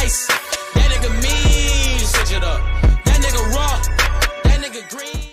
ice. That nigga mean, switch it up. That nigga raw. That nigga green.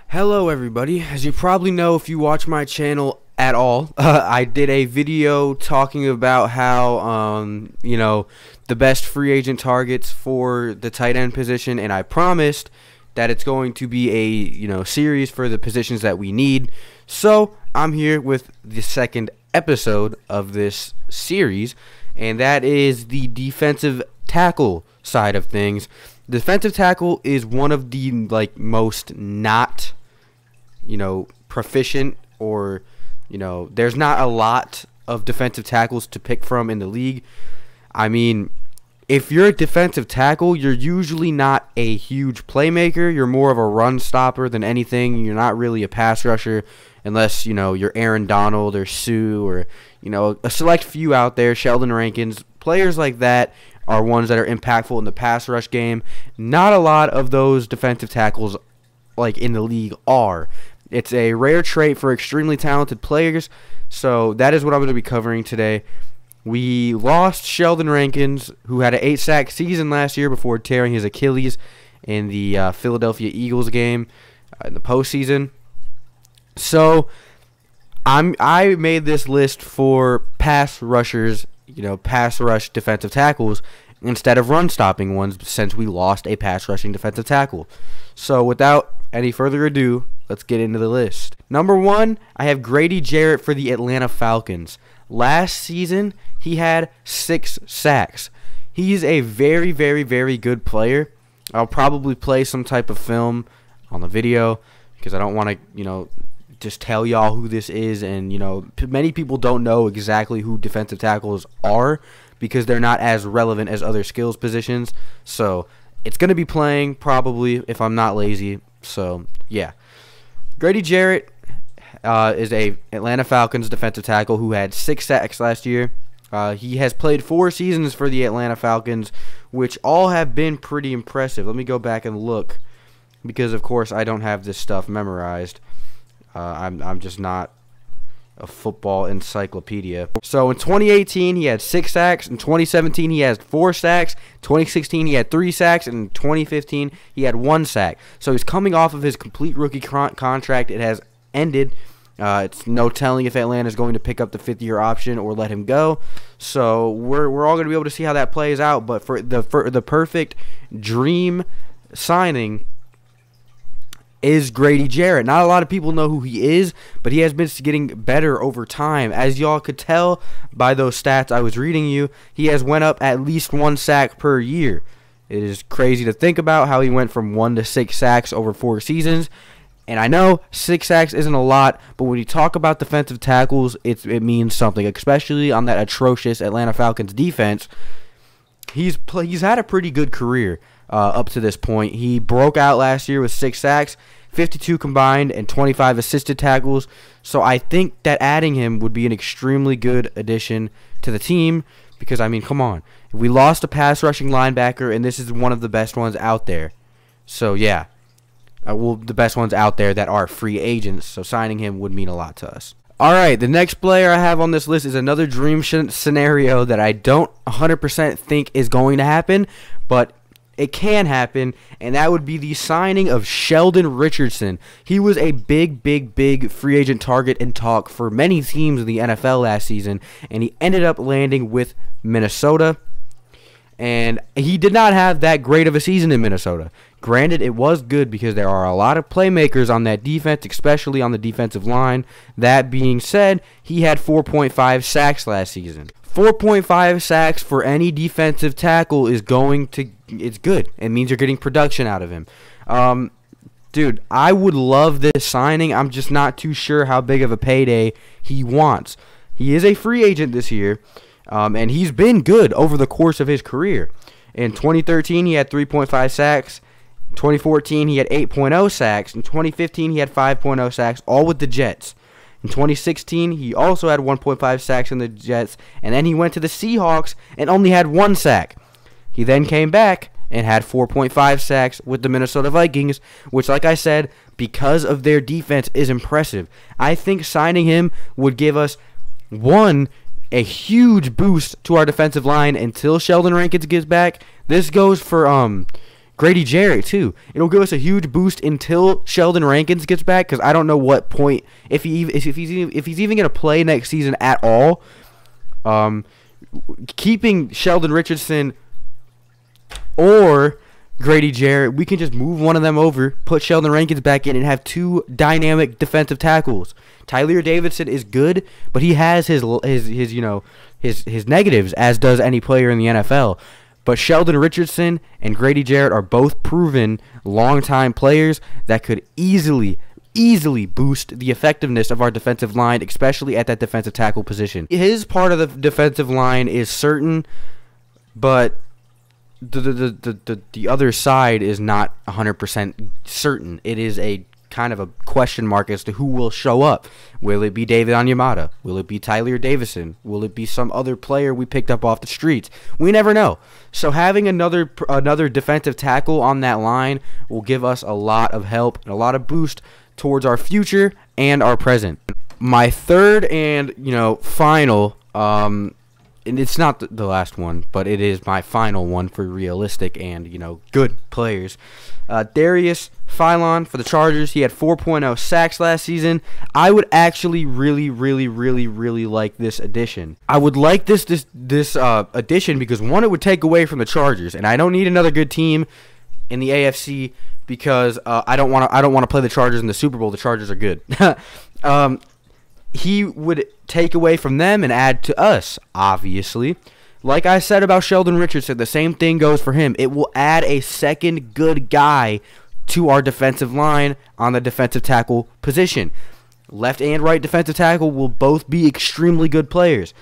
Hello everybody. As you probably know if you watch my channel at all, I did a video talking about how you know, the best free agent targets for the tight end position, and I promised that it's going to be a, you know, series for the positions that we need. So I'm here with the second episode of this series, and that is the defensive tackle side of things. Defensive tackle is one of the most not, you know, proficient, or, you know, there's not a lot of defensive tackles to pick from in the league. I mean, if you're a defensive tackle, you're usually not a huge playmaker. You're more of a run stopper than anything. You're not really a pass rusher unless, you know, you're Aaron Donald or Sue, or, you know, a select few out there, Sheldon Rankins. Players like that are ones that are impactful in the pass rush game. Not a lot of those defensive tackles in the league are. It's a rare trait for extremely talented players, so that is what I'm going to be covering today. We lost Sheldon Rankins, who had an 8-sack season last year before tearing his Achilles in the Philadelphia Eagles game in the postseason. So I made this list for pass rushers, you know, pass rush defensive tackles, instead of run stopping ones, since we lost a pass rushing defensive tackle. So without any further ado, let's get into the list. Number 1, I have Grady Jarrett for the Atlanta Falcons. Last season, he had 6 sacks. He's a very, very, very good player. I'll probably play some type of film on the video because I don't want to, you know, just tell y'all who this is. And, you know, many people don't know exactly who defensive tackles are because they're not as relevant as other skills positions. So it's going to be playing probably if I'm not lazy. So, yeah. Grady Jarrett is a Atlanta Falcons defensive tackle who had 6 sacks last year. He has played 4 seasons for the Atlanta Falcons, which all have been pretty impressive. Let me go back and look because, of course, I don't have this stuff memorized. I'm just not a football encyclopedia. So in 2018, he had 6 sacks. In 2017, he had 4 sacks. 2016, he had 3 sacks. And in 2015, he had 1 sack. So he's coming off of his complete rookie contract. It has ended. It's no telling if Atlanta is going to pick up the 5th-year option or let him go. So we're all going to be able to see how that plays out. But for the perfect dream signing is Grady Jarrett. Not a lot of people know who he is, but he has been getting better over time. As y'all could tell by those stats I was reading you, he has went up at least 1 sack per year. It is crazy to think about how he went from 1 to 6 sacks over 4 seasons. And I know 6 sacks isn't a lot, but when you talk about defensive tackles, it means something, especially on that atrocious Atlanta Falcons defense. He's had a pretty good career up to this point. He broke out last year with 6 sacks, 52 combined, and 25 assisted tackles. So I think that adding him would be an extremely good addition to the team because, I mean, come on. We lost a pass rushing linebacker, and this is one of the best ones out there. So, yeah. Well, the best ones out there that are free agents, so signing him would mean a lot to us. Alright, the next player I have on this list is another dream scenario that I don't 100% think is going to happen, but it can happen, and that would be the signing of Sheldon Richardson. He was a big, big, big free agent target and talk for many teams in the NFL last season, and he ended up landing with Minnesota. And he did not have that great of a season in Minnesota. Granted, it was good because there are a lot of playmakers on that defense, especially on the defensive line. That being said, he had 4.5 sacks last season. 4.5 sacks for any defensive tackle is it's good. It means you're getting production out of him. Dude, I would love this signing. I'm just not too sure how big of a payday he wants. He is a free agent this year. And he's been good over the course of his career. In 2013, he had 3.5 sacks. In 2014, he had 8.0 sacks. In 2015, he had 5.0 sacks, all with the Jets. In 2016, he also had 1.5 sacks in the Jets. And then he went to the Seahawks and only had 1 sack. He then came back and had 4.5 sacks with the Minnesota Vikings, which, like I said, because of their defense, is impressive. I think signing him would give us, one, a huge boost to our defensive line until Sheldon Rankins gets back. This goes for Grady Jarrett too. It'll give us a huge boost until Sheldon Rankins gets back, because I don't know what point, if he's even gonna play next season at all. Keeping Sheldon Richardson or Grady Jarrett, we can just move one of them over, put Sheldon Rankins back in, and have two dynamic defensive tackles. Tyler Davidson is good, but he has his negatives, as does any player in the NFL. But Sheldon Richardson and Grady Jarrett are both proven long-time players that could easily boost the effectiveness of our defensive line, especially at that defensive tackle position. His part of the defensive line is certain, but the other side is not 100% certain. It is a kind of a question mark as to who will show up. Will it be David Onyemata? Will it be Tyler Davison? Will it be some other player we picked up off the streets? We never know. So having another defensive tackle on that line will give us a lot of help and a lot of boost towards our future and our present. My third and final, and it's not the last one, but it is my final one for realistic and good players. Darius Phylon for the Chargers. He had 4.0 sacks last season. I would actually really like this addition. I would like this addition because, one, it would take away from the Chargers, and I don't need another good team in the AFC because I don't want to play the Chargers in the Super Bowl. The Chargers are good. He would take away from them and add to us, obviously. Like I said about Sheldon Richardson, the same thing goes for him. It will add a second good guy to our defensive line on the defensive tackle position. Left and right defensive tackle will both be extremely good players.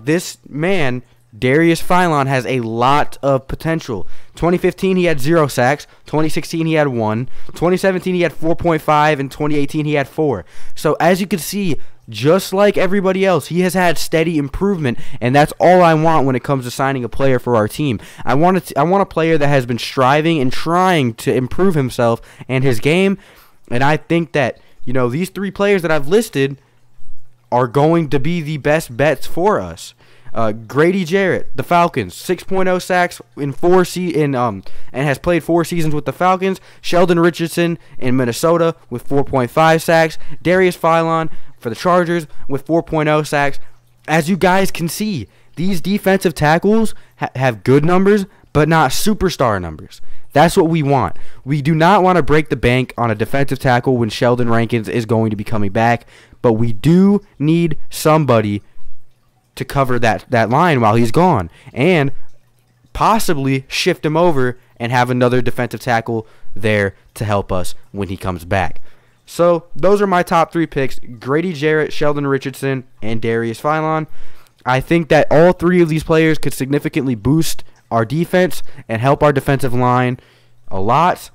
This man, Darius Phylon, has a lot of potential. 2015 he had 0 sacks, 2016 he had 1, 2017 he had 4.5, and 2018 he had 4. So as you can see, just like everybody else, he has had steady improvement, and that's all I want when it comes to signing a player for our team. I want a player that has been striving and trying to improve himself and his game, and I think that these 3 players that I've listed are going to be the best bets for us. Grady Jarrett, the Falcons, 6.0 sacks in and has played 4 seasons with the Falcons. Sheldon Richardson in Minnesota with 4.5 sacks. Darius Phylon for the Chargers with 4.0 sacks. As you guys can see, these defensive tackles have good numbers, but not superstar numbers. That's what we want. We do not want to break the bank on a defensive tackle when Sheldon Rankins is going to be coming back, but we do need somebody to cover that line while he's gone, and possibly shift him over and have another defensive tackle there to help us when he comes back. So those are my top 3 picks: Grady Jarrett, Sheldon Richardson, and Darius Phylon. I think that all 3 of these players could significantly boost our defense and help our defensive line a lot.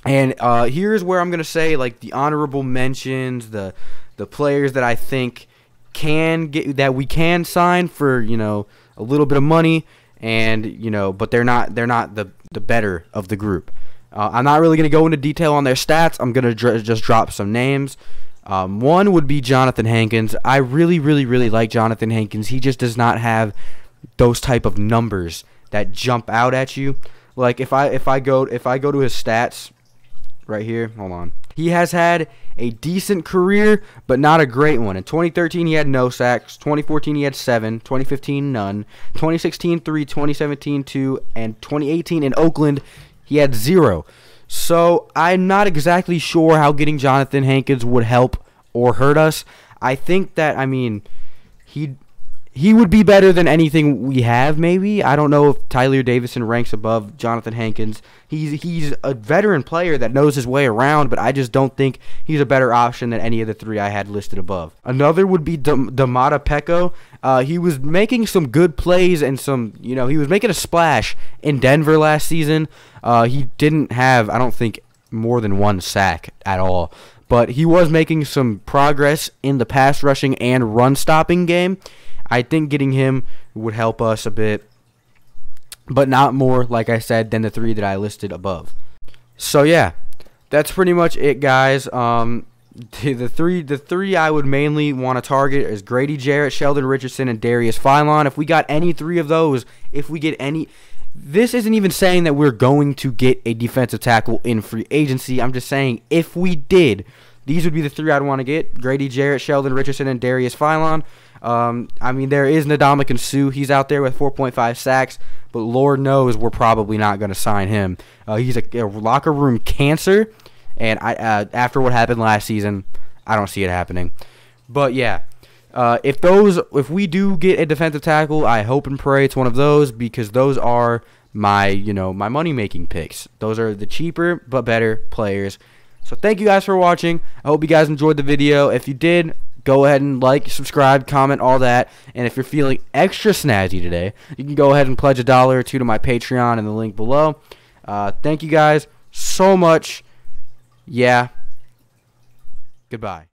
And here's where I'm going to say, like, the honorable mentions, the players that I think that we can sign for a little bit of money, and but they're not the better of the group. I'm not really going to go into detail on their stats. I'm going to just drop some names. One would be Jonathan Hankins. I really like Jonathan Hankins. He just does not have those type of numbers that jump out at you. Like if I go to his stats right here, hold on. He has had a decent career, but not a great one. In 2013, he had no sacks. 2014, he had 7. 2015, none. 2016, 3. 2017, 2. And 2018 in Oakland, he had 0. So I'm not exactly sure how getting Jonathan Hankins would help or hurt us. I think that, he would be better than anything we have, maybe. I don't know if Tyler Davison ranks above Jonathan Hankins. He's a veteran player that knows his way around, but I just don't think he's a better option than any of the 3 I had listed above. Another would be Damata Peko. He was making some good plays and he was making a splash in Denver last season. He didn't have, I don't think, more than 1 sack at all. But he was making some progress in the pass rushing and run stopping game. I think getting him would help us a bit, but not more, like I said, than the 3 that I listed above. So yeah, that's pretty much it, guys. the three I would mainly want to target is Grady Jarrett, Sheldon Richardson, and Darius Phylon. If we got any three of those, if we get any, this isn't even saying that we're going to get a defensive tackle in free agency. I'm just saying if we did, these would be the three I'd want to get: Grady Jarrett, Sheldon Richardson, and Darius Phylon. I mean, there is Ndamukong Suh. He's out there with 4.5 sacks, but Lord knows we're probably not going to sign him. He's a locker room cancer, and after what happened last season, I don't see it happening. But yeah, if we do get a defensive tackle, I hope and pray it's one of those, because those are my my money making picks. Those are the cheaper but better players. So thank you guys for watching. I hope you guys enjoyed the video. If you did, go ahead and like, subscribe, comment, all that. And if you're feeling extra snazzy today, you can go ahead and pledge $1 or $2 to my Patreon in the link below. Thank you guys so much. Yeah. Goodbye.